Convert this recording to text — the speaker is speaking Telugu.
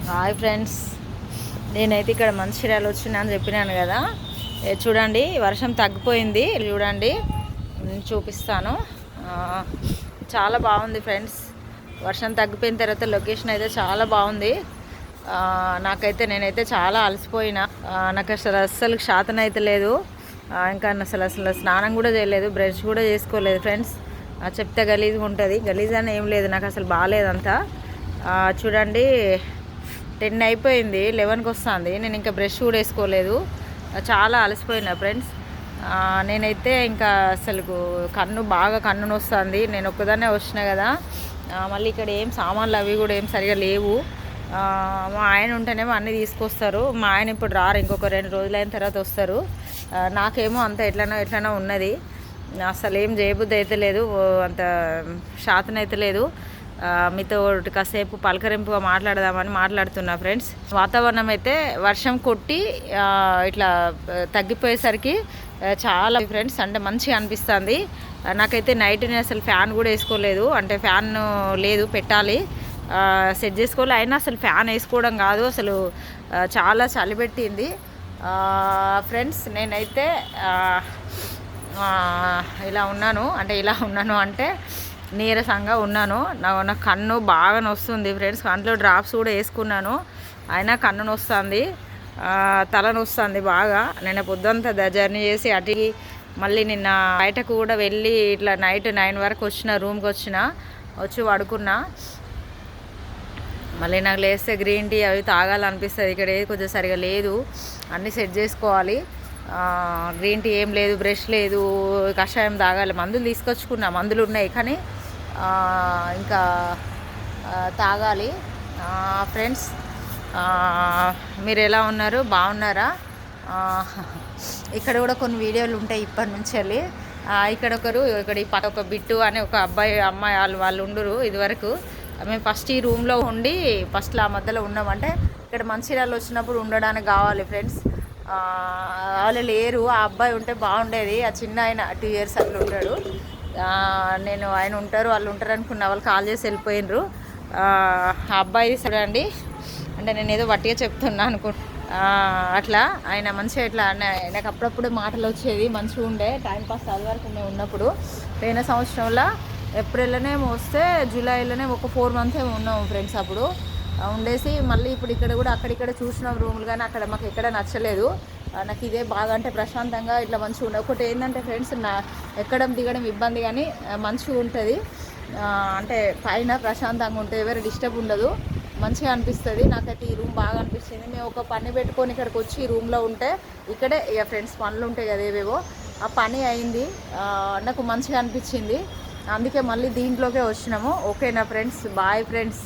హాయ్ ఫ్రెండ్స్, నేనైతే ఇక్కడ మంచిర్యాల వచ్చినా అని చెప్పినాను కదా. చూడండి వర్షం తగ్గిపోయింది. చూడండి చూపిస్తాను. చాలా బాగుంది ఫ్రెండ్స్. వర్షం తగ్గిపోయిన తర్వాత లొకేషన్ అయితే చాలా బాగుంది. నేనైతే చాలా అలసిపోయినా. నాకు అస్సలు శాతం అయితే లేదు. ఇంకా అసలు స్నానం కూడా చేయలేదు, బ్రష్ కూడా చేసుకోలేదు ఫ్రెండ్స్. చెప్తే గలీజ్గా ఉంటుంది. గలీజ్ అని ఏం లేదు, నాకు అసలు బాగాలేదంతా. చూడండి 10 అయిపోయింది, 11కి వస్తుంది. నేను ఇంకా బ్రష్ కూడా వేసుకోలేదు. చాలా అలసిపోయినా ఫ్రెండ్స్. నేనైతే ఇంకా అసలు కన్ను నొస్తుంది. నేను ఒక్కదాన్నే వచ్చినా కదా. మళ్ళీ ఇక్కడ ఏం సామాన్లు అవి కూడా ఏం సరిగా లేవు. మా ఆయన ఉంటేనేమో అన్నీ తీసుకొస్తారు. మా ఆయన ఇప్పుడు రారు, ఇంకొక 2 రోజులైన తర్వాత వస్తారు. నాకేమో అంత ఎట్లనో ఉన్నది. అసలు ఏం చేయబుద్ధి అయితే లేదు, అంత శాతం అయితే లేదు. మీతో కాసేపు పలకరింపుగా మాట్లాడదామని మాట్లాడుతున్నా ఫ్రెండ్స్. వాతావరణం అయితే వర్షం కొట్టి ఇట్లా తగ్గిపోయేసరికి చాలా ఫ్రెండ్స్ అంటే మంచిగా అనిపిస్తుంది. నాకైతే నైట్ నేను అసలు ఫ్యాన్ కూడా వేసుకోలేదు. అంటే ఫ్యాన్ లేదు, పెట్టాలి, సెట్ చేసుకోవాలి. అయినా అసలు ఫ్యాన్ వేసుకోవడం కాదు, అసలు చాలా చలి పెట్టింది ఫ్రెండ్స్. నేనైతే ఇలా ఉన్నాను అంటే నీరసంగా ఉన్నాను. నా కన్ను బాగా నొస్తుంది ఫ్రెండ్స్. కంట్లో డ్రాప్స్ కూడా వేసుకున్నాను, అయినా కన్ను నొస్తుంది, తల నొస్తుంది బాగా. నేను పొద్దుంతా జర్నీ చేసి అటు మళ్ళీ నిన్న బయటకు కూడా వెళ్ళి ఇట్లా నైట్ 9 వరకు వచ్చిన, రూమ్కి వచ్చి పడుకున్నా. మళ్ళీ నాకు లేస్తే గ్రీన్ టీ అవి తాగాలనిపిస్తుంది. ఇక్కడ ఏది కొంచెం సరిగా లేదు, అన్నీ సెట్ చేసుకోవాలి. గ్రీన్ టీ ఏం లేదు, బ్రష్ లేదు, కషాయం తాగాలి. మందులు తీసుకొచ్చుకున్నా, మందులు ఉన్నాయి కానీ ఇంకా తాగాలి. ఫ్రెండ్స్, మీరు ఎలా ఉన్నారు, బాగున్నారా? ఇక్కడ కూడా కొన్ని వీడియోలు ఉంటాయి ఇప్పటి నుంచి వెళ్ళి. ఇక్కడ ఒక బిట్టు అనే ఒక అమ్మాయి వాళ్ళు ఉండరు. ఇదివరకు మేము ఫస్ట్ ఈ రూమ్లో ఉండి ఫస్ట్లో ఆ మధ్యలో ఉన్నామంటే ఇక్కడ మంచిర్యాల వచ్చినప్పుడు ఉండడానికి కావాలి ఫ్రెండ్స్. వాళ్ళు లేరు. ఆ అబ్బాయి ఉంటే బాగుండేది. ఆ చిన్న ఆయన 2 years అట్లా ఉంటాడు. ఆయన ఉంటారు, వాళ్ళు ఉంటారు అనుకున్న, వాళ్ళు కాల్ చేసి వెళ్ళిపోయినరు. ఆ అబ్బాయి చూడండి, అంటే నేను ఏదో వట్టిగా చెప్తున్నా అట్లా ఆయన మంచిగా ఇట్లా నాకు అప్పుడప్పుడు మాటలు వచ్చేది, మంచిగా ఉండే టైంపాస్. అది వరకు మేము ఉన్నప్పుడు పోయిన సంవత్సరంలో ఏప్రిల్లోనే వస్తే జూలైలోనే ఒక 4 months ఏమో ఉన్నాము ఫ్రెండ్స్. అప్పుడు ఉండేసి మళ్ళీ ఇప్పుడు ఇక్కడ కూడా అక్కడిక్కడ చూసినాం రూములు, కానీ అక్కడ మాకు ఎక్కడ నచ్చలేదు. నాకు ఇదే బాగా అంటే ప్రశాంతంగా ఇట్లా మంచిగా ఉండే. ఒకటి ఏంటంటే ఫ్రెండ్స్, ఎక్కడం దిగడం ఇబ్బంది, కానీ మంచిగా ఉంటుంది. అంటే పైన ప్రశాంతంగా ఉంటుంది, ఎవరు డిస్టర్బ్ ఉండదు, మంచిగా అనిపిస్తుంది. నాకైతే ఈ రూమ్ బాగా అనిపిస్తుంది. మేము ఒక పని పెట్టుకొని ఇక్కడికి వచ్చి ఈ రూమ్లో ఉంటే, ఇక్కడే ఇక ఫ్రెండ్స్ పనులు ఉంటాయి కదా ఏవేవో, ఆ పని అయింది. నాకు మంచిగా అనిపించింది, అందుకే మళ్ళీ దీంట్లోకే వచ్చినాము. ఓకేనా ఫ్రెండ్స్? Bye friends.